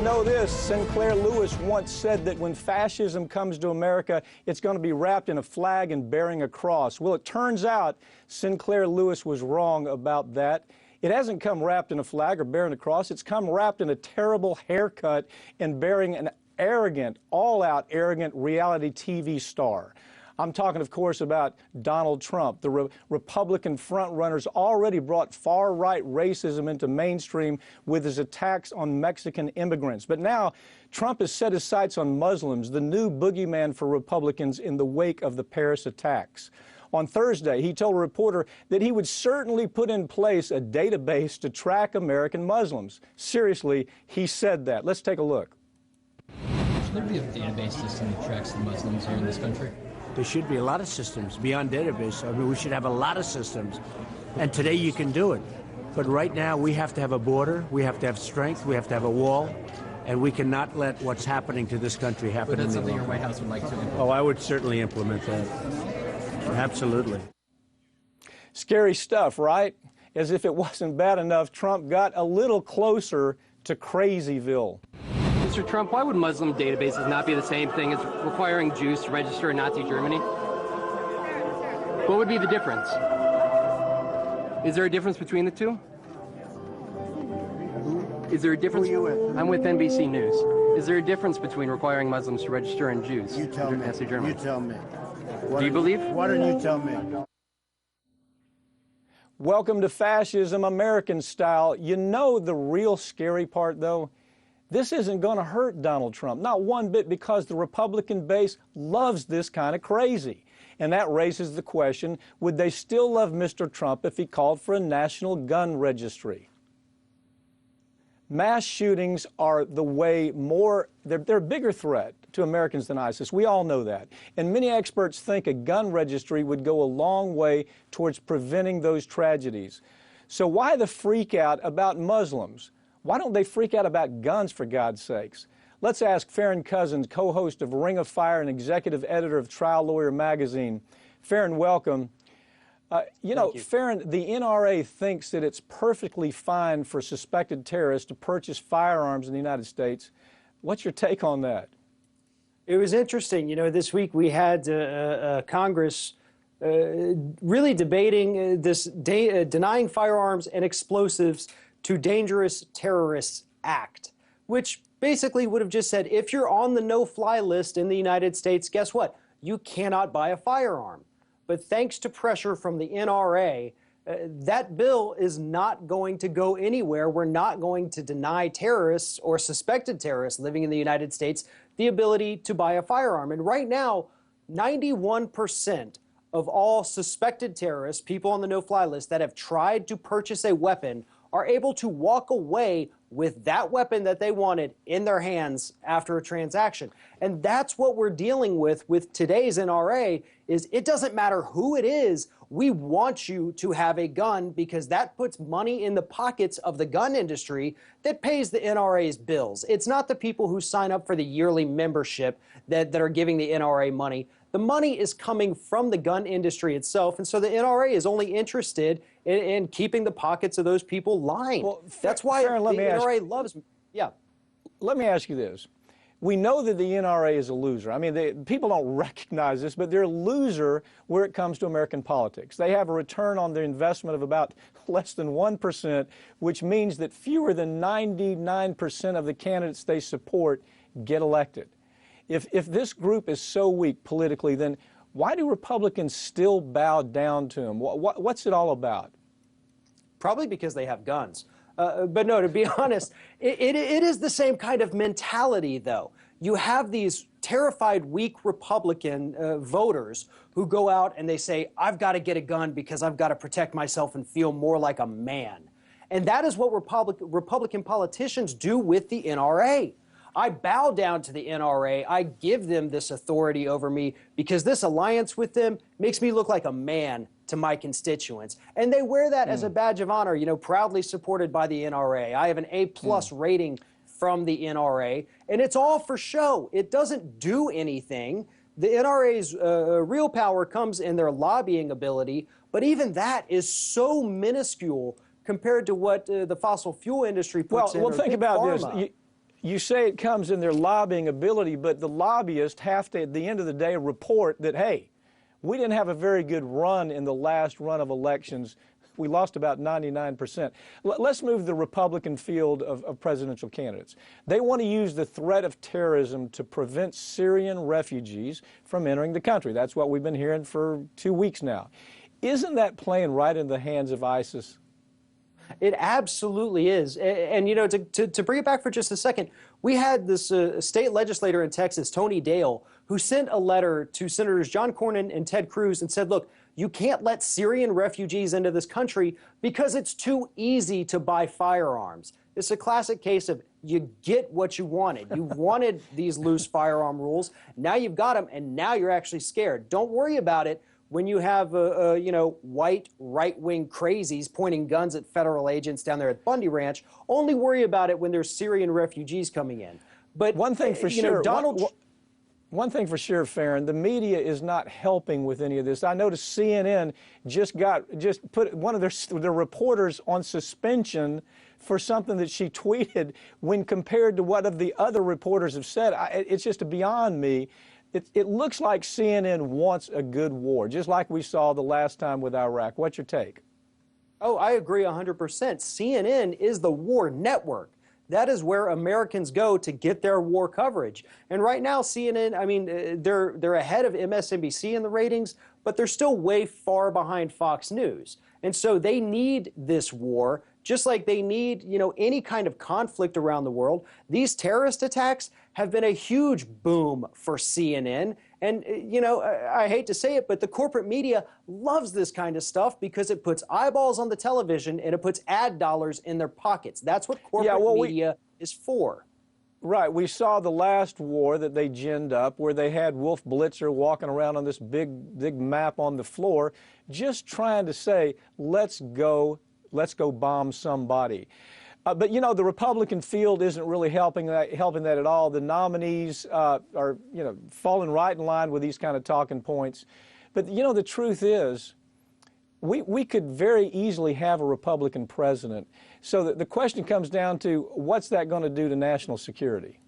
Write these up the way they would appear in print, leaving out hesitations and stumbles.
know this. Sinclair Lewis once said that when fascism comes to America, it's going to be wrapped in a flag and bearing a cross. Well, it turns out Sinclair Lewis was wrong about that. It hasn't come wrapped in a flag or bearing a cross. It's come wrapped in a terrible haircut and bearing an arrogant, all-out arrogant reality TV star. I'm talking, of course, about Donald Trump. The Republican frontrunners already brought far-right racism into mainstream with his attacks on Mexican immigrants. But now Trump has set his sights on Muslims, the new boogeyman for Republicans in the wake of the Paris attacks. On Thursday, he told a reporter that he would certainly put in place a database to track American Muslims. Seriously, he said that. Let's take a look. Should there be a database system that tracks the Muslims here in this country? There should be a lot of systems beyond database. I mean, we should have a lot of systems. And today you can do it. But right now we have to have a border, we have to have strength, we have to have a wall, and we cannot let what's happening to this country happen. But that's something your White House would like to implement. Oh, I would certainly implement that. Absolutely. Scary stuff, right? As if it wasn't bad enough, Trump got a little closer to Crazyville. Mr. Trump, why would Muslim databases not be the same thing as requiring Jews to register in Nazi Germany? What would be the difference? Is there a difference between the two? Is there a difference? Who are you with? I'm with NBC News. Is there a difference between requiring Muslims to register and Jews You tell in me. Nazi Germany? You tell me. Do you believe? Why don't you tell me? Welcome to fascism, American style. You know the real scary part, though? This isn't going to hurt Donald Trump, not one bit, because the Republican base loves this kind of crazy. And that raises the question, would they still love Mr. Trump if he called for a national gun registry? Mass shootings are the way more, they're a bigger threat to Americans than ISIS. We all know that. And many experts think a gun registry would go a long way towards preventing those tragedies. So why the freak out about Muslims? Why don't they freak out about guns, for God's sakes? Let's ask Farron Cousins, co-host of Ring of Fire and executive editor of Trial Lawyer magazine. Farron, welcome. Farron, the NRA thinks that it's perfectly fine for suspected terrorists to purchase firearms in the United States. What's your take on that? It was interesting. You know, this week we had Congress really debating denying firearms and explosives to Dangerous Terrorists Act, which basically would have just said, if you're on the no-fly list in the United States, guess what? You cannot buy a firearm. But thanks to pressure from the NRA, that bill is not going to go anywhere. We're not going to deny terrorists or suspected terrorists living in the United States the ability to buy a firearm. And right now, 91% of all suspected terrorists, people on the no-fly list that have tried to purchase a weapon, are able to walk away with that weapon that they wanted in their hands after a transaction. And that's what we're dealing with today's NRA, is it doesn't matter who it is, we want you to have a gun because that puts money in the pockets of the gun industry that pays the NRA's bills. It's not the people who sign up for the yearly membership that are giving the NRA money. The money is coming from the gun industry itself, and so the NRA is only interested in keeping the pockets of those people lined. Well, that's why the NRA loves. Yeah. Let me ask you this. We know that the NRA is a loser. I mean, people don't recognize this, but they're a loser where it comes to American politics. They have a return on their investment of about less than 1%, which means that fewer than 99% of the candidates they support get elected. If this group is so weak politically, then why do Republicans still bow down to them? What's it all about? Probably because they have guns. But no, to be honest, it is the same kind of mentality, though. You have these terrified, weak Republican voters who go out and they say, I've got to get a gun because I've got to protect myself and feel more like a man. And that is what Republican politicians do with the NRA. I bow down to the NRA. I give them this authority over me because this alliance with them makes me look like a man to my constituents. And they wear that as a badge of honor, you know, proudly supported by the NRA. I have an A+ rating from the NRA, and it's all for show. It doesn't do anything. The NRA's real power comes in their lobbying ability, but even that is so minuscule compared to what the fossil fuel industry puts in. Well, think about this. You say it comes in their lobbying ability, but the lobbyists have to, at the end of the day, report that, hey, we didn't have a very good run in the last run of elections. We lost about 99%. Let's move the Republican field of presidential candidates. They want to use the threat of terrorism to prevent Syrian refugees from entering the country. That's what we've been hearing for 2 weeks now. Isn't that playing right in the hands of ISIS? It absolutely is. And you know, to bring it back for just a second, we had this state legislator in Texas, Tony Dale, who sent a letter to Senators John Cornyn and Ted Cruz and said, look, you can't let Syrian refugees into this country because it's too easy to buy firearms. It's a classic case of you get what you wanted. You wanted these loose firearm rules. Now you've got them, and now you're actually scared. Don't worry about it when you have, you know, white right-wing crazies pointing guns at federal agents down there at Bundy Ranch. Only worry about it when there's Syrian refugees coming in. But one thing for you sure, know, one thing for sure, Farron, the media is not helping with any of this. I noticed CNN just put one of their reporters on suspension for something that she tweeted when compared to what of the other reporters have said. It's just beyond me. It looks like CNN wants a good war, just like we saw the last time with Iraq. What's your take? Oh, I agree 100%. CNN is the war network. That is where Americans go to get their war coverage. And right now, CNN, I mean, they're ahead of MSNBC in the ratings, but they're still way far behind Fox News. And so they need this war, just like they need, you know, any kind of conflict around the world. These terrorist attacks have been a huge boom for CNN. And, you know, I hate to say it, but the corporate media loves this kind of stuff because it puts eyeballs on the television and it puts ad dollars in their pockets. That's what corporate media is for. Right. We saw the last war that they ginned up where they had Wolf Blitzer walking around on this big map on the floor just trying to say, let's go bomb somebody. But, you know, the Republican field isn't really helping that at all. The nominees are, you know, falling right in line with these kind of talking points. But, you know, the truth is we could very easily have a Republican president. So the question comes down to what's that going to do to national security?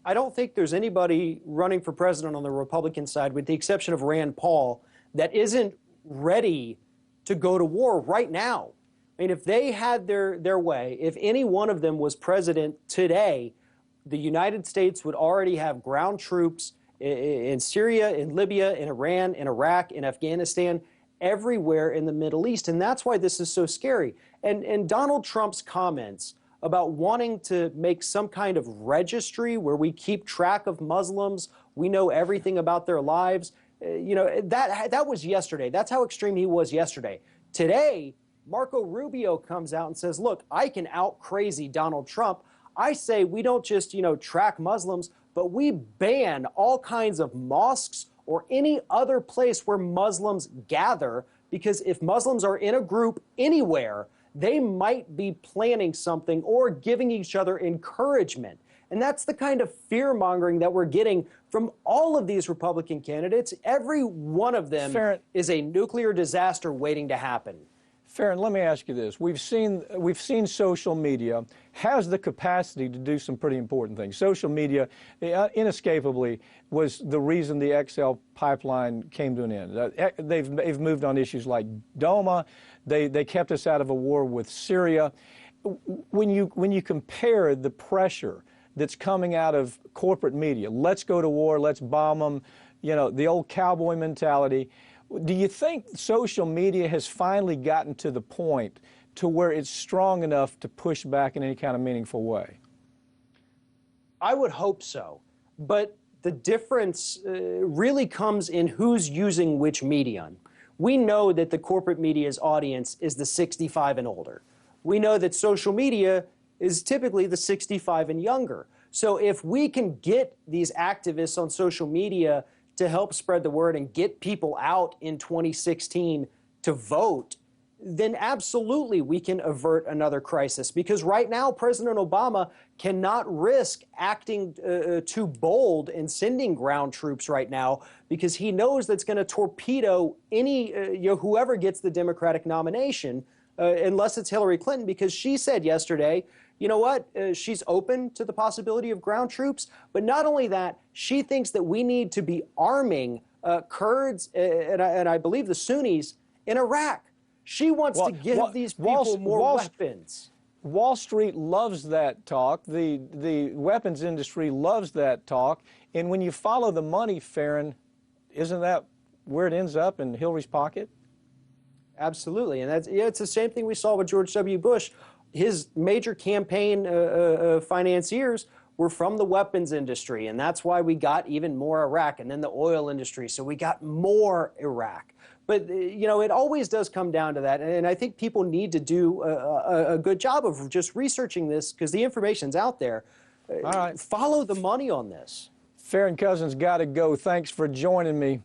I don't think there's anybody running for president on the Republican side, with the exception of Rand Paul, that isn't ready to go to war right now. I mean, if they had their way, if any one of them was president today, the United States would already have ground troops in Syria, in Libya, in Iran, in Iraq, in Afghanistan, everywhere in the Middle East. And that's why this is so scary. And Donald Trump's comments about wanting to make some kind of registry where we keep track of Muslims, we know everything about their lives, you know, that was yesterday. That's how extreme he was yesterday. Today, Marco Rubio comes out and says, look, I can out-crazy Donald Trump. I say we don't just, you know, track Muslims, but we ban all kinds of mosques or any other place where Muslims gather, because if Muslims are in a group anywhere, they might be planning something or giving each other encouragement. And that's the kind of fear-mongering that we're getting from all of these Republican candidates. Every one of them is a nuclear disaster waiting to happen. Farron, let me ask you this. We've seen social media has the capacity to do some pretty important things. Social media, inescapably, was the reason the XL pipeline came to an end. They've moved on issues like DOMA. They kept us out of a war with Syria. When you compare the pressure that's coming out of corporate media, let's go to war, let's bomb them, you know, the old cowboy mentality. Do you think social media has finally gotten to the point to where it's strong enough to push back in any kind of meaningful way? I would hope so. But the difference really comes in who's using which medium. We know that the corporate media's audience is the 65 and older. We know that social media is typically the 65 and younger. So if we can get these activists on social media to help spread the word and get people out in 2016 to vote, then absolutely we can avert another crisis. Because right now, President Obama cannot risk acting too bold and sending ground troops right now, because he knows that's going to torpedo any, whoever gets the Democratic nomination, unless it's Hillary Clinton, because she said yesterday, you know what? She's open to the possibility of ground troops. But not only that, she thinks that we need to be arming Kurds and I believe the Sunnis in Iraq. She wants to give these people more weapons. Wall Street loves that talk. The weapons industry loves that talk. And when you follow the money, Farron, isn't that where it ends up, in Hillary's pocket? Absolutely. And it's the same thing we saw with George W. Bush. His major campaign financiers were from the weapons industry, and that's why we got even more Iraq, and then the oil industry, so we got more Iraq. But, you know, it always does come down to that, and I think people need to do a good job of just researching this, because the information's out there. All right. Follow the money on this. Farron Cousins got to go. Thanks for joining me.